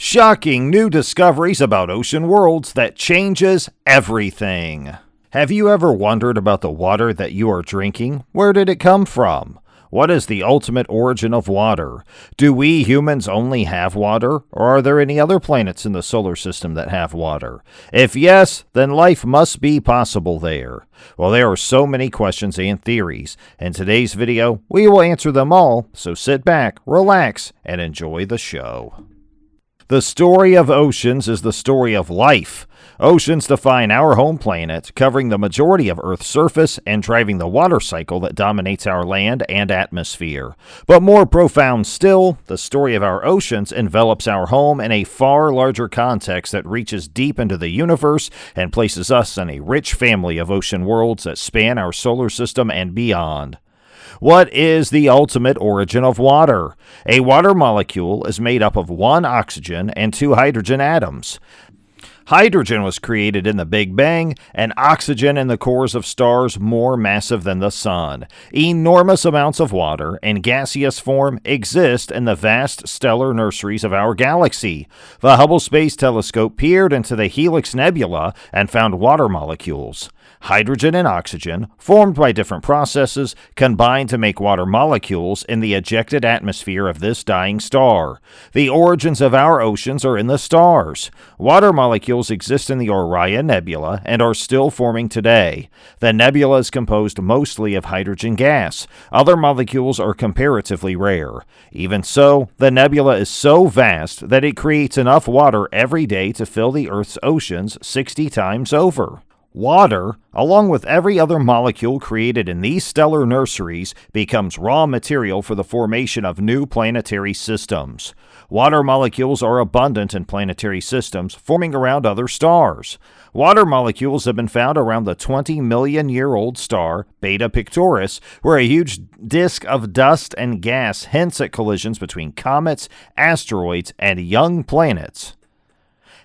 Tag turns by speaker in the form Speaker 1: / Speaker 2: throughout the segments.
Speaker 1: Shocking new discoveries about ocean worlds that changes everything. Have you ever wondered about the water that you are drinking? Where did it come from? What is the ultimate origin of water? Do we humans only have water, or are there any other planets in the solar system that have water? If yes, then life must be possible there. Well, there are so many questions and theories. In today's video, we will answer them all, so sit back, relax, and enjoy the show. The story of oceans is the story of life. Oceans define our home planet, covering the majority of Earth's surface and driving the water cycle that dominates our land and atmosphere. But more profound still, the story of our oceans envelops our home in a far larger context that reaches deep into the universe and places us in a rich family of ocean worlds that span our solar system and beyond. What is the ultimate origin of water? A water molecule is made up of one oxygen and two hydrogen atoms. Hydrogen was created in the Big Bang, and oxygen in the cores of stars more massive than the sun. Enormous amounts of water in gaseous form exist in the vast stellar nurseries of our galaxy. The Hubble Space Telescope peered into the Helix Nebula and found water molecules. Hydrogen and oxygen, formed by different processes, combine to make water molecules in the ejected atmosphere of this dying star. The origins of our oceans are in the stars. Water molecules exist in the Orion Nebula and are still forming today. The nebula is composed mostly of hydrogen gas. Other molecules are comparatively rare. Even so, the nebula is so vast that it creates enough water every day to fill the Earth's oceans 60 times over. Water, along with every other molecule created in these stellar nurseries, becomes raw material for the formation of new planetary systems. Water molecules are abundant in planetary systems, forming around other stars. Water molecules have been found around the 20-million-year-old star, Beta Pictoris, where a huge disk of dust and gas hints at collisions between comets, asteroids, and young planets.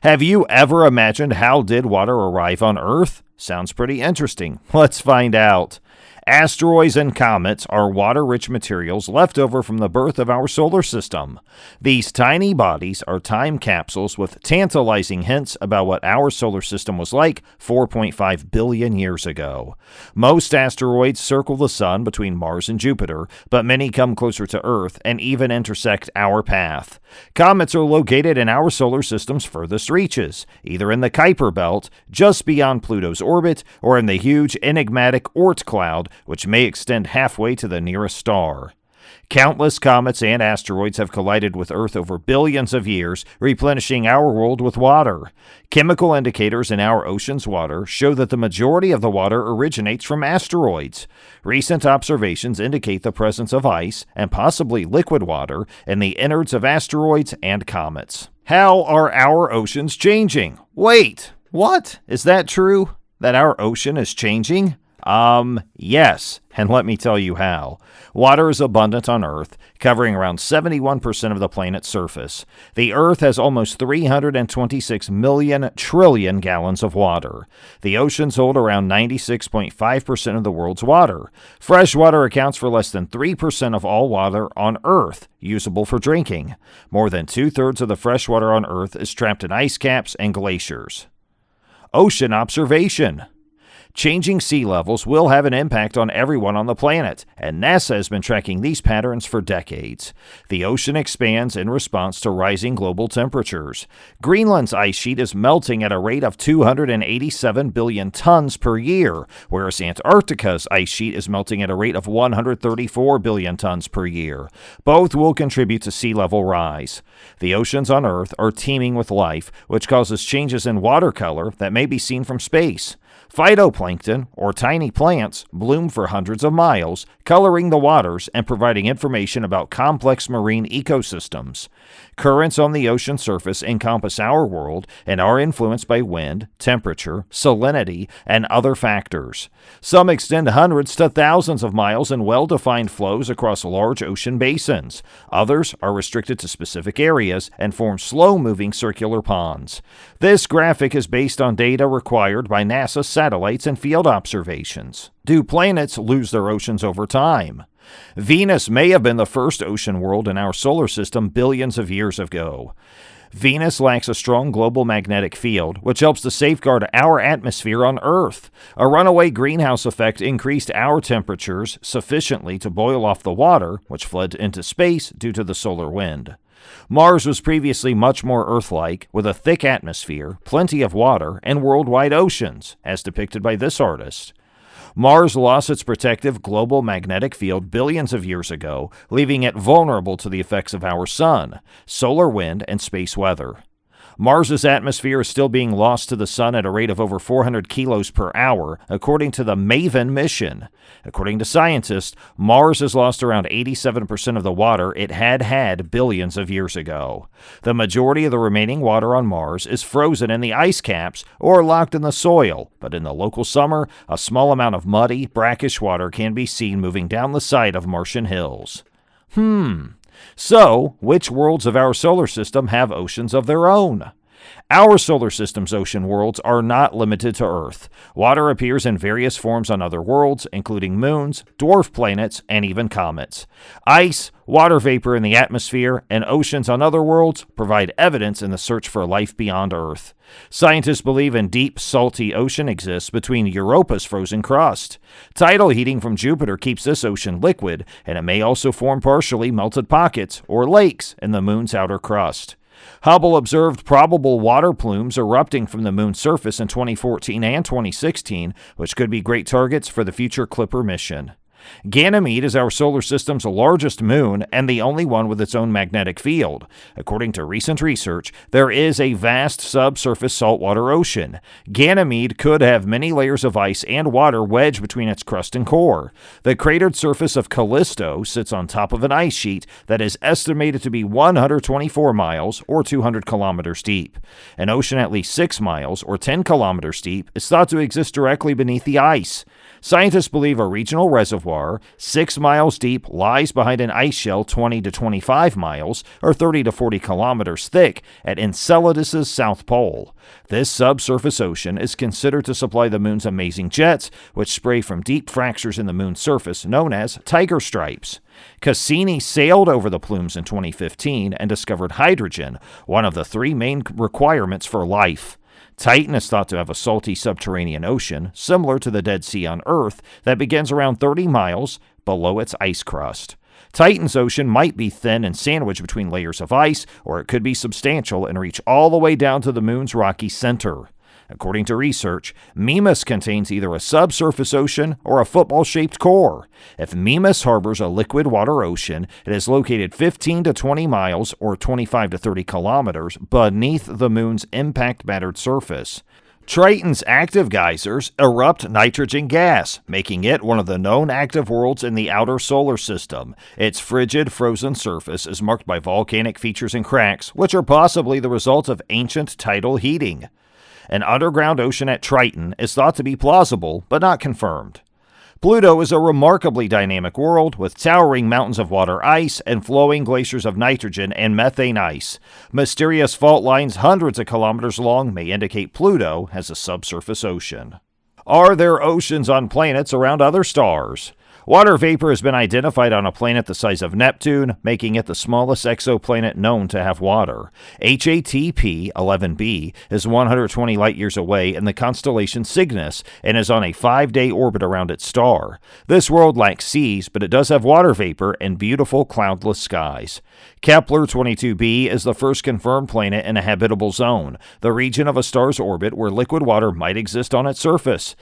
Speaker 1: Have you ever imagined how did water arrive on Earth? Sounds pretty interesting. Let's find out. Asteroids and comets are water-rich materials left over from the birth of our solar system. These tiny bodies are time capsules with tantalizing hints about what our solar system was like 4.5 billion years ago. Most asteroids circle the sun between Mars and Jupiter, but many come closer to Earth and even intersect our path. Comets are located in our solar system's furthest reaches, either in the Kuiper Belt, just beyond Pluto's orbit, or in the huge enigmatic Oort cloud, which may extend halfway to the nearest star. Countless comets and asteroids have collided with Earth over billions of years, replenishing our world with water. Chemical indicators in our ocean's water show that the majority of the water originates from asteroids. Recent observations indicate the presence of ice, and possibly liquid water, in the innards of asteroids and comets. How are our oceans changing? Wait, what? Is that true? That our ocean is changing? Yes, and let me tell you how. Water is abundant on Earth, covering around 71% of the planet's surface. The Earth has almost 326 million trillion gallons of water. The oceans hold around 96.5% of the world's water. Fresh water accounts for less than 3% of all water on Earth, usable for drinking. More than 2/3 of the fresh water on Earth is trapped in ice caps and glaciers. Ocean observation. Changing sea levels will have an impact on everyone on the planet, and NASA has been tracking these patterns for decades. The ocean expands in response to rising global temperatures. Greenland's ice sheet is melting at a rate of 287 billion tons per year, whereas Antarctica's ice sheet is melting at a rate of 134 billion tons per year. Both will contribute to sea level rise. The oceans on Earth are teeming with life, which causes changes in water color that may be seen from space. Phytoplankton, or tiny plants, bloom for hundreds of miles, coloring the waters and providing information about complex marine ecosystems. Currents on the ocean surface encompass our world and are influenced by wind, temperature, salinity, and other factors. Some extend hundreds to thousands of miles in well-defined flows across large ocean basins. Others are restricted to specific areas and form slow-moving circular ponds. This graphic is based on data required by NASA satellites and field observations. Do planets lose their oceans over time? Venus may have been the first ocean world in our solar system billions of years ago. Venus lacks a strong global magnetic field, which helps to safeguard our atmosphere on Earth. A runaway greenhouse effect increased our temperatures sufficiently to boil off the water, which fled into space due to the solar wind. Mars was previously much more Earth-like, with a thick atmosphere, plenty of water, and worldwide oceans, as depicted by this artist. Mars lost its protective global magnetic field billions of years ago, leaving it vulnerable to the effects of our sun, solar wind, and space weather. Mars's atmosphere is still being lost to the sun at a rate of over 400 kilos per hour, according to the MAVEN mission. According to scientists, Mars has lost around 87% of the water it had billions of years ago. The majority of the remaining water on Mars is frozen in the ice caps or locked in the soil, but in the local summer, a small amount of muddy, brackish water can be seen moving down the side of Martian hills. So, which worlds of our solar system have oceans of their own? Our solar system's ocean worlds are not limited to Earth. Water appears in various forms on other worlds, including moons, dwarf planets, and even comets. Ice, water vapor in the atmosphere, and oceans on other worlds provide evidence in the search for life beyond Earth. Scientists believe a deep, salty ocean exists between Europa's frozen crust. Tidal heating from Jupiter keeps this ocean liquid, and it may also form partially melted pockets, or lakes, in the moon's outer crust. Hubble observed probable water plumes erupting from the moon's surface in 2014 and 2016, which could be great targets for the future Clipper mission. Ganymede is our solar system's largest moon and the only one with its own magnetic field. According to recent research, there is a vast subsurface saltwater ocean. Ganymede could have many layers of ice and water wedged between its crust and core. The cratered surface of Callisto sits on top of an ice sheet that is estimated to be 124 miles or 200 kilometers deep. An ocean at least 6 miles or 10 kilometers deep is thought to exist directly beneath the ice. Scientists believe a regional reservoir 6 miles deep lies behind an ice shell 20 to 25 miles or 30 to 40 kilometers thick at Enceladus's south pole. This subsurface ocean is considered to supply the moon's amazing jets, which spray from deep fractures in the moon's surface known as tiger stripes. Cassini sailed over the plumes in 2015 and discovered hydrogen, one of the 3 main requirements for life. Titan is thought to have a salty subterranean ocean, similar to the Dead Sea on Earth, that begins around 30 miles below its ice crust. Titan's ocean might be thin and sandwiched between layers of ice, or it could be substantial and reach all the way down to the moon's rocky center. According to research, Mimas contains either a subsurface ocean or a football-shaped core. If Mimas harbors a liquid water ocean, it is located 15 to 20 miles or 25 to 30 kilometers beneath the moon's impact-battered surface. Triton's active geysers erupt nitrogen gas, making it one of the known active worlds in the outer solar system. Its frigid, frozen surface is marked by volcanic features and cracks, which are possibly the result of ancient tidal heating. An underground ocean at Triton is thought to be plausible, but not confirmed. Pluto is a remarkably dynamic world with towering mountains of water ice and flowing glaciers of nitrogen and methane ice. Mysterious fault lines hundreds of kilometers long may indicate Pluto has a subsurface ocean. Are there oceans on planets around other stars? Water vapor has been identified on a planet the size of Neptune, making it the smallest exoplanet known to have water. HATP 11b is 120 light-years away in the constellation Cygnus and is on a 5-day orbit around its star. This world lacks seas, but it does have water vapor and beautiful cloudless skies. Kepler 22b is the first confirmed planet in a habitable zone, the region of a star's orbit where liquid water might exist on its surface.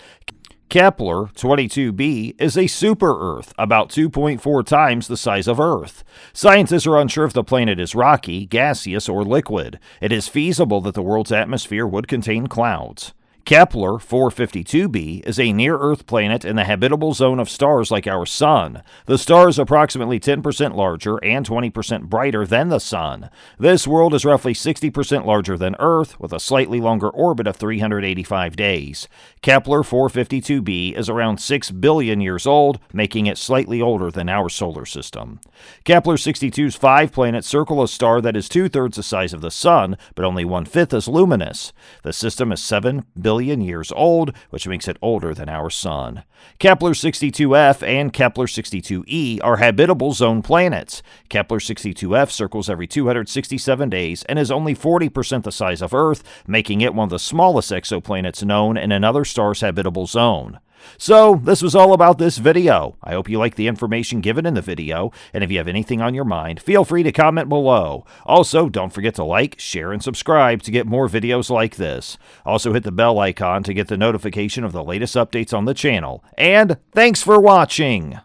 Speaker 1: Kepler 22b is a super-Earth, about 2.4 times the size of Earth. Scientists are unsure if the planet is rocky, gaseous, or liquid. It is feasible that the world's atmosphere would contain clouds. Kepler 452b is a near-Earth planet in the habitable zone of stars like our Sun. The star is approximately 10% larger and 20% brighter than the Sun. This world is roughly 60% larger than Earth, with a slightly longer orbit of 385 days. Kepler 452b is around 6 billion years old, making it slightly older than our solar system. Kepler 62's 5 planets circle a star that is 2/3 the size of the Sun, but only 1/5 as luminous. The system is 7 billion years old, which makes it older than our sun. Kepler-62f and Kepler-62e are habitable zone planets. Kepler-62f circles every 267 days and is only 40% the size of Earth, making it one of the smallest exoplanets known in another star's habitable zone. So, this was all about this video. I hope you liked the information given in the video, and if you have anything on your mind, feel free to comment below. Also, don't forget to like, share, and subscribe to get more videos like this. Also, hit the bell icon to get the notification of the latest updates on the channel. And thanks for watching!